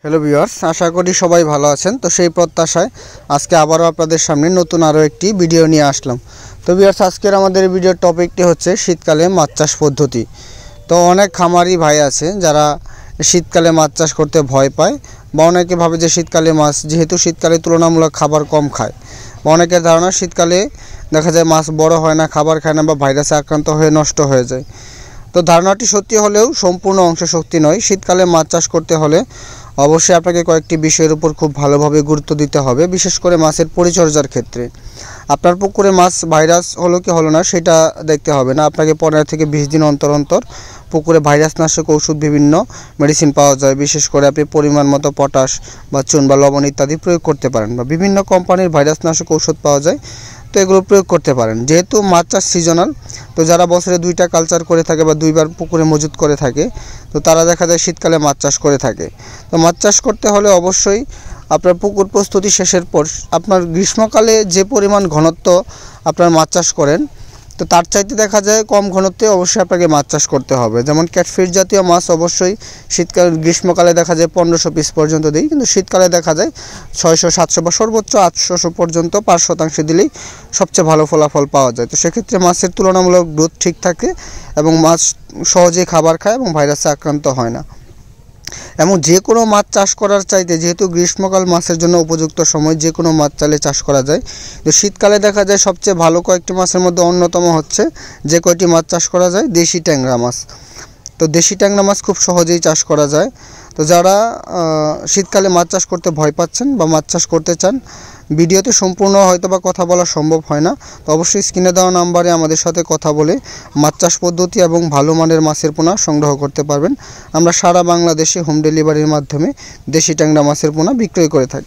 Hello viewers, আশা করি সবাই ভালো আছেন। তো সেই প্রত্যাশায় আজকে আবারও আপনাদের সামনে নতুন আরও একটি ভিডিও নিয়ে আসলাম। তো ভিউয়ার্স, আজকের আমাদের ভিডিওর টপিকটি হচ্ছে শীতকালে মাছ চাষ পদ্ধতি। তো অনেক খামারি ভাই আছে যারা শীতকালে মাছ চাষ করতে ভয় পায়, বা অনেকে ভাবে যে শীতকালে মাছ, যেহেতু শীতকালে তুলনামূলক খাবার কম খায়, বা অনেকের ধারণা শীতকালে দেখা যায় মাছ বড় হয় না, খাবার খায় না, বা ভাইরাসে আক্রান্ত হয়ে নষ্ট হয়ে যায়। তো ধারণাটি সত্যি হলেও সম্পূর্ণ অংশ সত্যি নয়। শীতকালে মাছ চাষ করতে হলে অবশ্যই আপনাকে কয়েকটি বিষয়ের উপর খুব ভালোভাবে গুরুত্ব দিতে হবে, বিশেষ করে মাছের পরিচর্যার ক্ষেত্রে। আপনার পুকুরে মাছ ভাইরাস হলো কি হলো না সেটা দেখতে হবে না। আপনাকে 15 থেকে 20 দিন অন্তর অন্তর পুকুরে ভাইরাসনাশক ওষুধ, বিভিন্ন মেডিসিন পাওয়া যায়। বিশেষ করে আপনি পরিমাণ মতো পটাশ বা চুন বা লবণ ইত্যাদি প্রয়োগ করতে পারেন, বা বিভিন্ন কোম্পানির ভাইরাসনাশক ওষুধ পাওয়া যায়, তো এগুলো প্রয়োগ করতে পারেন। যেহেতু মাছ চাষ সিজনাল, তো যারা বছরে 2টা কালচার করে থাকে বা 2বার পুকুরে মজুত করে থাকে, তো তারা দেখা যায় শীতকালে মাছ চাষ করে থাকে। তো মাছ চাষ করতে হলে অবশ্যই আপনার পুকুর প্রস্তুতি শেষের পর আপনার গ্রীষ্মকালে যে পরিমাণ ঘনত্ব আপনার মাছ চাষ করেন, তো তার চাইতে দেখা যায় কম ঘনত্বে অবশ্যই আপনাকে মাছ চাষ করতে হবে। যেমন ক্যাটফিশ জাতীয় মাছ অবশ্যই গ্রীষ্মকালে দেখা যায় 1500 পিস পর্যন্ত দিই, কিন্তু শীতকালে দেখা যায় 600, 700 বা সর্বোচ্চ 800 পর্যন্ত 5% দিলেই সবচেয়ে ভালো ফলাফল পাওয়া যায়। তো সেক্ষেত্রে মাছের তুলনামূলক গ্রোথ ঠিক থাকে এবং মাছ সহজেই খাবার খায় এবং ভাইরাসে আক্রান্ত হয় না। এবং যে কোনো মাছ চাষ করার চাইতে, যেহেতু গ্রীষ্মকাল মাছের জন্য উপযুক্ত সময়, যে কোনো মাছ চাইলে চাষ করা যায়। তো শীতকালে দেখা যায় সবচেয়ে ভালো কয়েকটি মাছের মধ্যে অন্যতম হচ্ছে, যে কয়টি মাছ চাষ করা যায়, দেশি ট্যাংরা মাছ। তো দেশি ট্যাংরা মাছ খুব সহজেই চাষ করা যায়। তো যারা শীতকালে মাছ চাষ করতে ভয় পাচ্ছেন বা মাছ চাষ করতে চান, ভিডিওতে সম্পূর্ণ হয়তো বা কথা বলা সম্ভব হয় না, তো অবশ্যই স্ক্রিনে দেওয়া নাম্বারে আমাদের সাথে কথা বলে মাছ চাষ পদ্ধতি এবং ভালো মানের মাছের পোনা সংগ্রহ করতে পারবেন। আমরা সারা বাংলাদেশে হোম ডেলিভারির মাধ্যমে দেশি ট্যাংরা মাছের পোনা বিক্রয় করে থাকি।